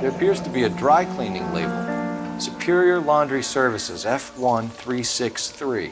There appears to be a dry cleaning label. Superior Laundry Services, F1363.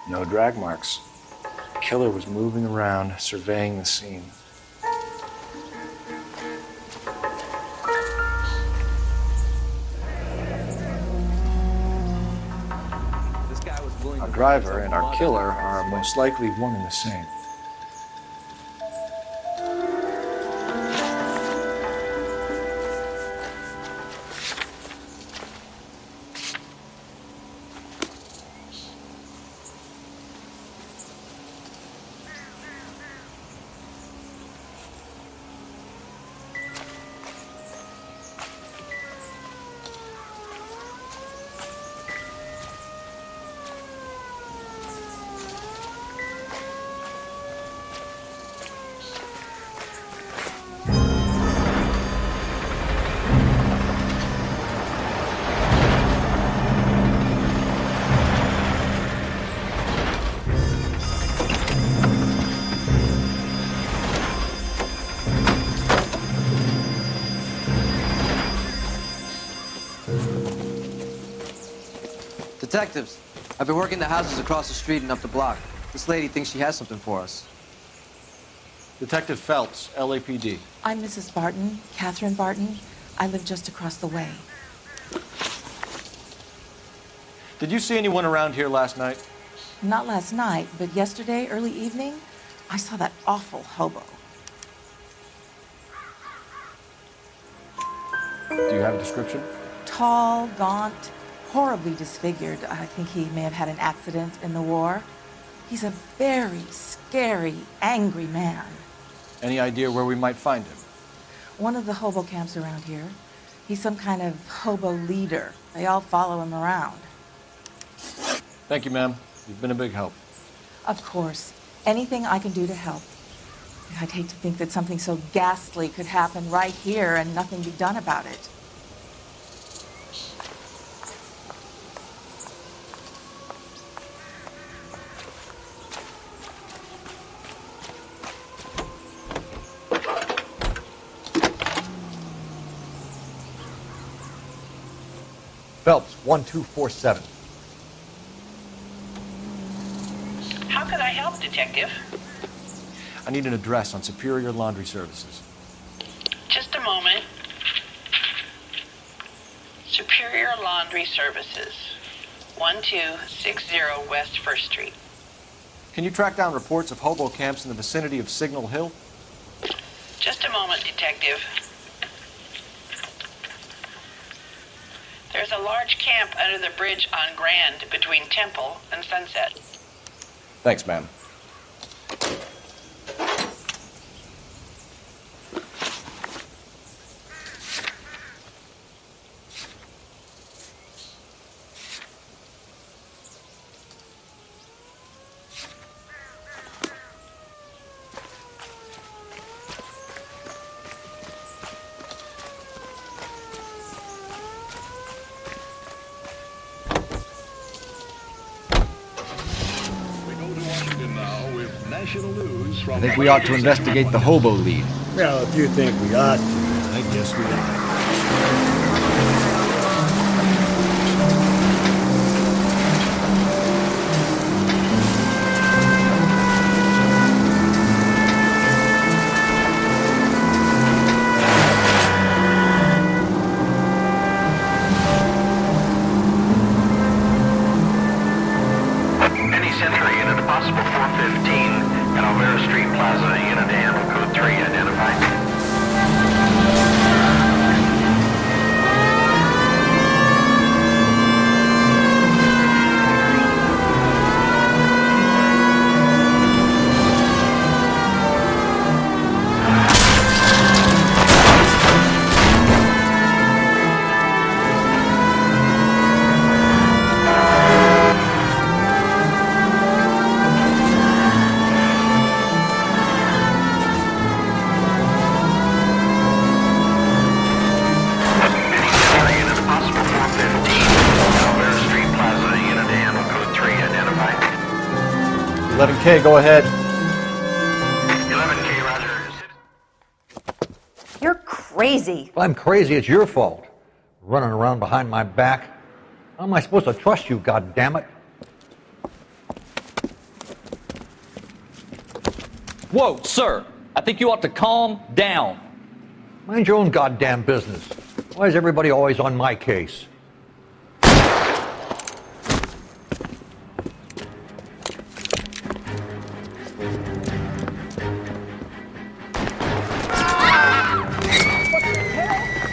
No drag marks. The killer was moving around, surveying the scene. Our driver and our killer are most likely one and the same. Detectives, I've been working the houses across the street and up the block. This lady thinks she has something for us. Detective Phelps, LAPD. I'm Mrs. Barton, Catherine Barton. I live just across the way. Did you see anyone around here last night? Not last night, but yesterday, early evening, I saw that awful hobo. Do you have a description? Tall, gaunt, horribly disfigured. I think he may have had an accident in the war. He's a very scary, angry man. Any idea where we might find him? One of the hobo camps around here. He's some kind of hobo leader. They all follow him around. Thank you, ma'am. You've been a big help. Of course. Anything I can do to help. I'd hate to think that something so ghastly could happen right here and nothing be done about it. Phelps, 1247. How could I help, Detective? I need an address on Superior Laundry Services. Just a moment. Superior Laundry Services, 1260 West 1st Street. Can you track down reports of hobo camps in the vicinity of Signal Hill? Just a moment, Detective. There's a large camp under the bridge on Grand between Temple and Sunset. Thanks, ma'am. I think we ought to investigate the hobo lead. Well, if you think we ought to, I guess we ought. Any Century unit, possible 415. At Alvera Street Plaza, unit AM, code 3 identified. 11K, go ahead. 11K, roger. You're crazy. If I'm crazy, it's your fault. Running around behind my back. How am I supposed to trust you, goddammit? Whoa, sir. I think you ought to calm down. Mind your own goddamn business. Why is everybody always on my case?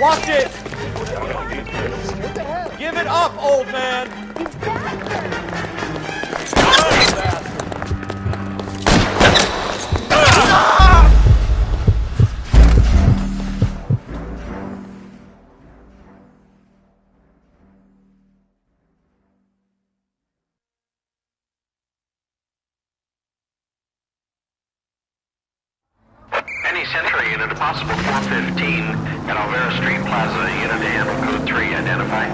Watch it! Give it up, old man! Any Century unit, a possible 415 at Alvera Street Plaza, unit to handle code 3, identify.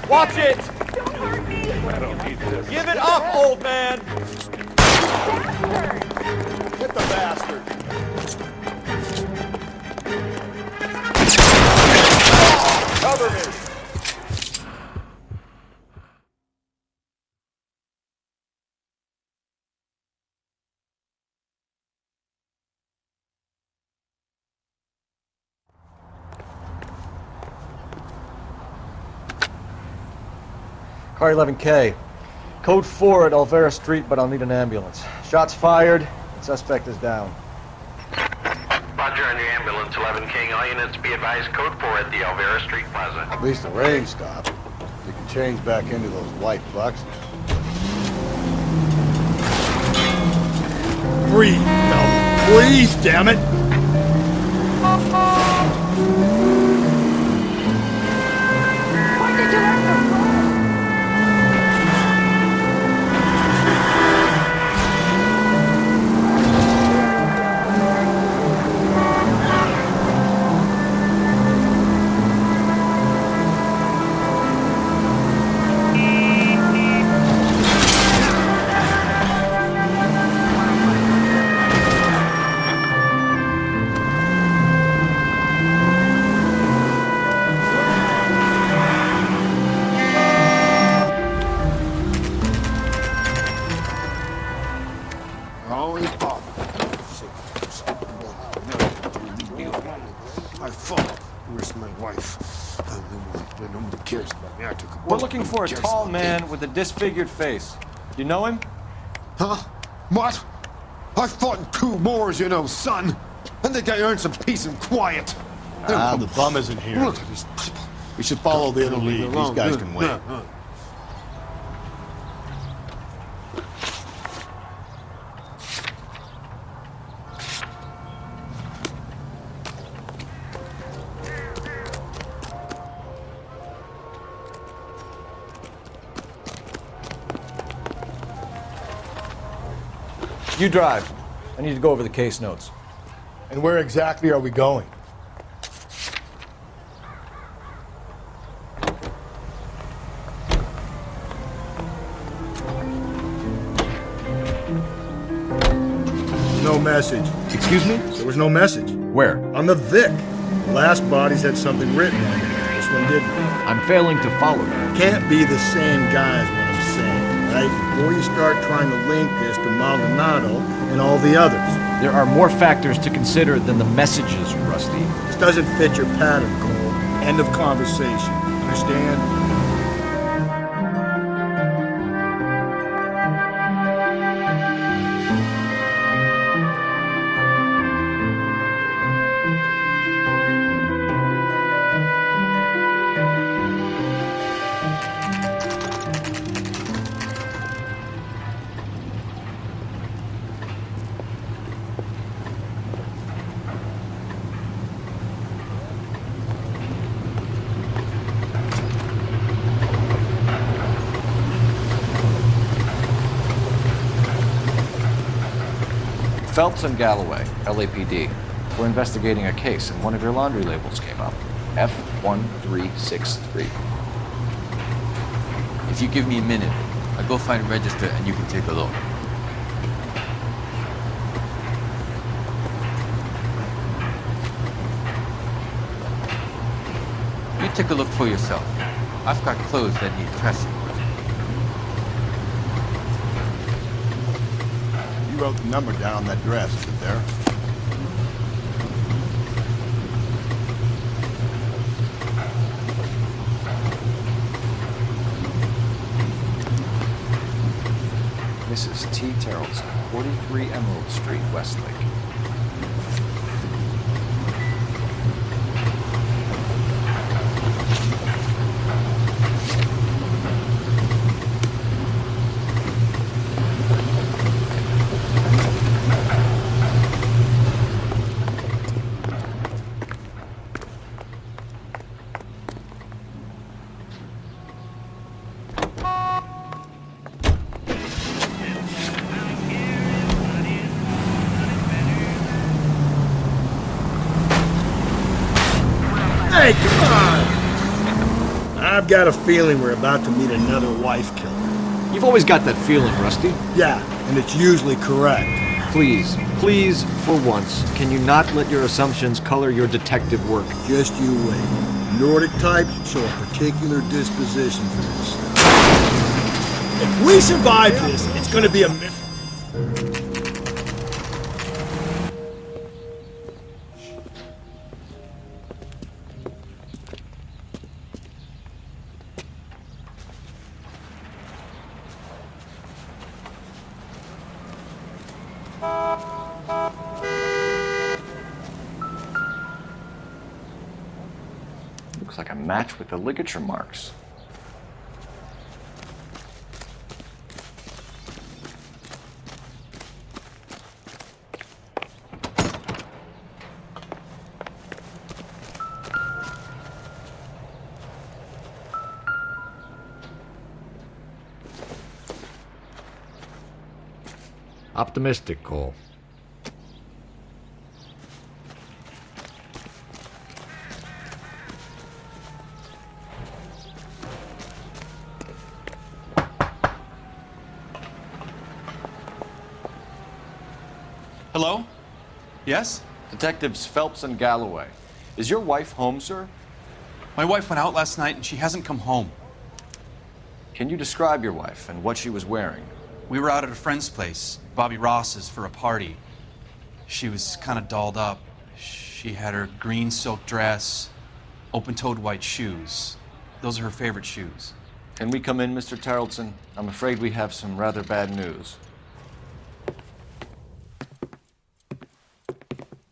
Watch it! Give it up, old man! Hit the bastard. Cover me. Car 11K. Code 4 at Alvera Street, but I'll need an ambulance. Shots fired. Suspect is down. Roger on your ambulance, 11K. All units be advised, code 4 at the Alvera Street Plaza. At least the rain stopped. You can change back into those white boxes. Breathe, no. Breathe, damn it! When did you learn to fly? We're looking for a tall man with a disfigured face. You know him? Huh? What? I fought in 2 wars, you know, son. I think I earned some peace and quiet. The bum isn't here. Look at these people. We should follow the other lead. These guys can wait. You drive. I need to go over the case notes. And where exactly are we going? No message. Excuse me? There was no message. Where? On the Vic. The last bodies had something written on it. This one didn't. I'm failing to follow you. Can't be the same guy is what I'm saying, right? Before you start trying to link this to Maldonado and all the others. There are more factors to consider than the messages, Rusty. This doesn't fit your pattern, Cole. End of conversation. Understand? Phelps and Galloway, LAPD. We're investigating a case, and one of your laundry labels came up. F1363. If you give me a minute, I'll go find a register and you can take a look. You take a look for yourself. I've got clothes that need pressing. You wrote the number down on that dress, is it there? Mrs. T. Taraldsen, 43 Emerald Street, Westlake. Hey, come on! I've got a feeling we're about to meet another wife killer. You've always got that feeling, Rusty. Yeah, and it's usually correct. Please, please, for once, can you not let your assumptions color your detective work? Just you wait. Nordic types show a particular disposition for this stuff. If we survive this, it's gonna be a miracle. Looks like a match with the ligature marks. Optimistic, Cole. Hello? Yes? Detectives Phelps and Galloway. Is your wife home, sir? My wife went out last night and she hasn't come home. Can you describe your wife and what she was wearing? We were out at a friend's place, Bobby Ross's, for a party. She was kind of dolled up. She had her green silk dress, open-toed white shoes. Those are her favorite shoes. Can we come in, Mr. Taraldsen? I'm afraid we have some rather bad news.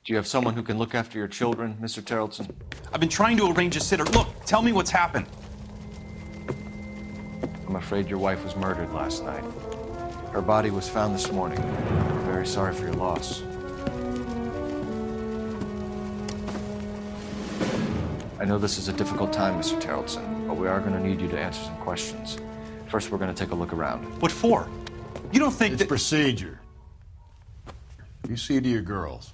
Do you have someone who can look after your children, Mr. Taraldsen? I've been trying to arrange a sitter. Look, tell me what's happened. I'm afraid your wife was murdered last night. Her body was found this morning. We're very sorry for your loss. I know this is a difficult time, Mr. Taraldsen, but we are going to need you to answer some questions. First, we're going to take a look around. What for? You don't think It's that... procedure. You see to your girls.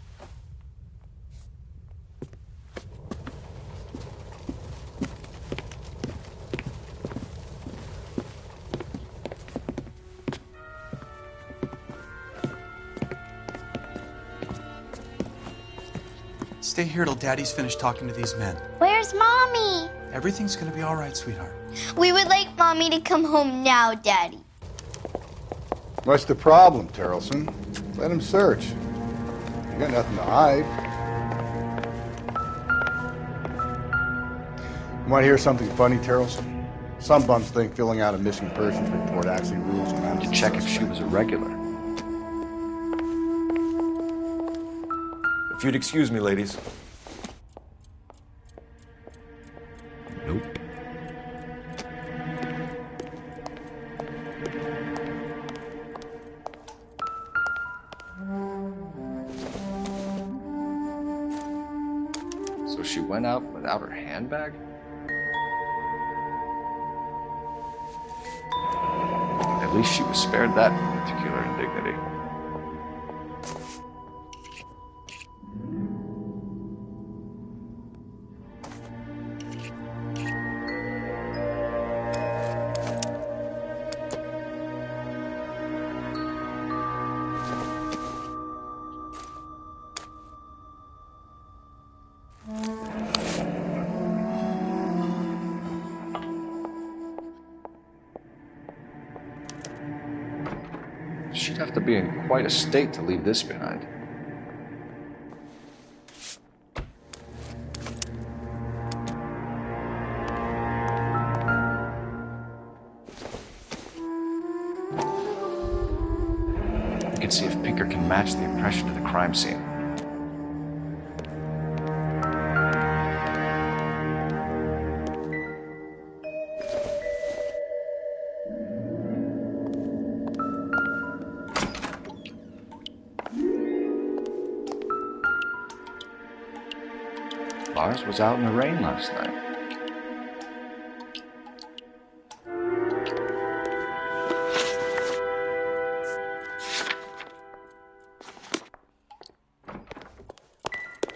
Stay here till Daddy's finished talking to these men. Where's Mommy? Everything's gonna be all right, sweetheart. We would like Mommy to come home now, Daddy. What's the problem, Taraldsen? Let him search. You got nothing to hide. You want to hear something funny, Taraldsen? Some bums think filling out a missing persons report actually rules them out. To check if she was a regular. If you'd excuse me, ladies. Nope. So she went out without her handbag? At least she was spared that particular indignity. She'd have to be in quite a state to leave this behind. We can see if Pinker can match the impression of the crime scene. Lars was out in the rain last night.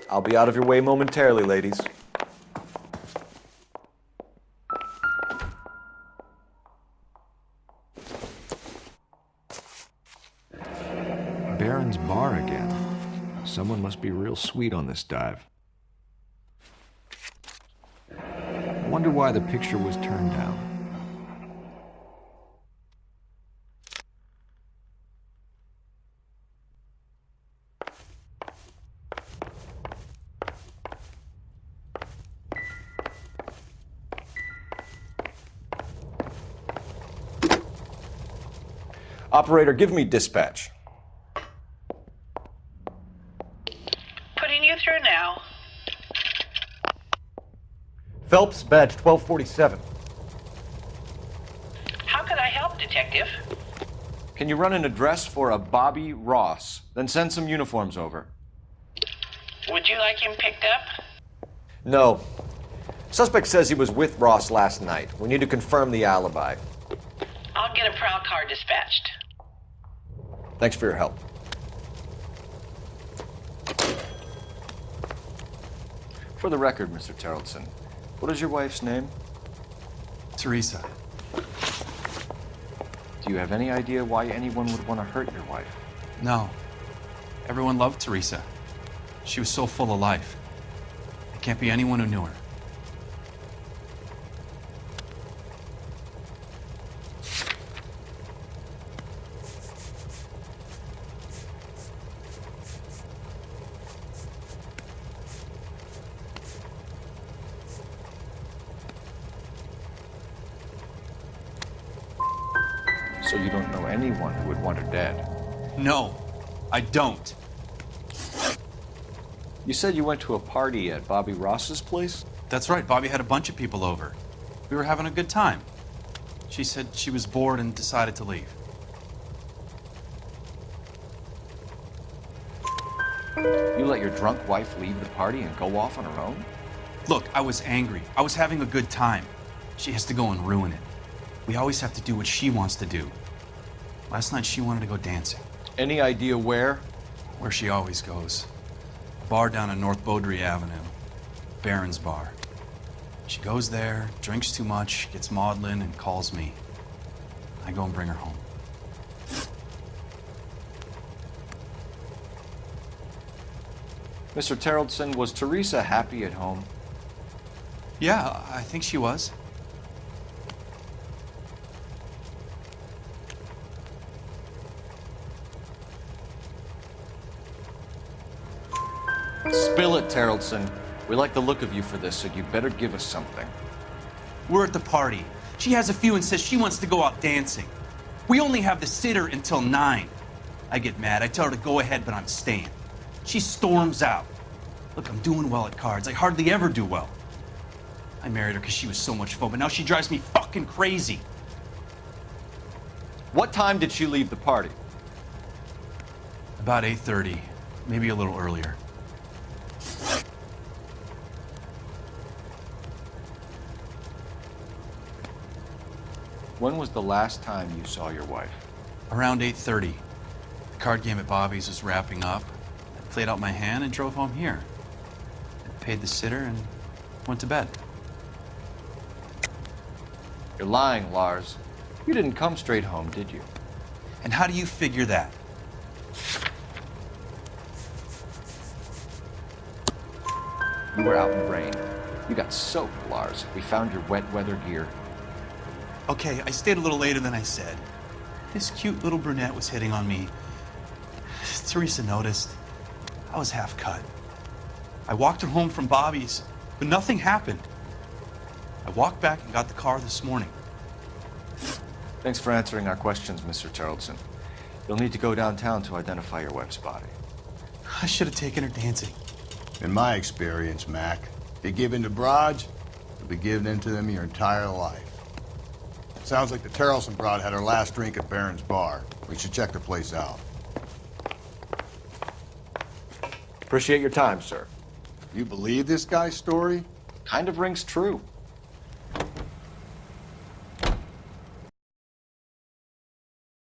I'll be out of your way momentarily, ladies. Baron's bar again. Someone must be real sweet on this dive. I wonder why the picture was turned down. Operator, give me dispatch. Putting you through now. Phelps, badge 1247. How could I help, Detective? Can you run an address for a Bobby Ross, then send some uniforms over? Would you like him picked up? No. Suspect says he was with Ross last night. We need to confirm the alibi. I'll get a prowl car dispatched. Thanks for your help. For the record, Mr. Taraldsen, what is your wife's name? Theresa. Do you have any idea why anyone would want to hurt your wife? No. Everyone loved Theresa. She was so full of life. There can't be anyone who knew her. So you don't know anyone who would want her dead? No, I don't. You said you went to a party at Bobby Ross's place? That's right, Bobby had a bunch of people over. We were having a good time. She said she was bored and decided to leave. You let your drunk wife leave the party and go off on her own? Look, I was angry. I was having a good time. She has to go and ruin it. We always have to do what she wants to do. Last night she wanted to go dancing. Any idea where? Where she always goes. A bar down on North Beaudry Avenue. Baron's bar. She goes there, drinks too much, gets maudlin, and calls me. I go and bring her home. Mr. Taraldsen, was Theresa happy at home? Yeah, I think she was. Spill it, Taraldsen. We like the look of you for this, so you better give us something. We're at the party. She has a few and says she wants to go out dancing. We only have the sitter until 9. I get mad. I tell her to go ahead, but I'm staying. She storms out. Look, I'm doing well at cards. I hardly ever do well. I married her because she was so much fun, but now she drives me fucking crazy. What time did she leave the party? About 8:30, maybe a little earlier. When was the last time you saw your wife? Around 8:30. The card game at Bobby's was wrapping up. I played out my hand and drove home here. I paid the sitter and went to bed. You're lying, Lars. You didn't come straight home, did you? And how do you figure that? You were out in the rain. You got soaked, Lars. We found your wet weather gear. Okay, I stayed a little later than I said. This cute little brunette was hitting on me. Theresa noticed. I was half cut. I walked her home from Bobby's, but nothing happened. I walked back and got the car this morning. Thanks for answering our questions, Mr. Taraldsen. You'll need to go downtown to identify your wife's body. I should have taken her dancing. In my experience, Mac, if you give in to broads, you'll be giving in to them your entire life. Sounds like the Taraldsen broad had her last drink at Barron's Bar. We should check the place out. Appreciate your time, sir. You believe this guy's story? Kind of rings true.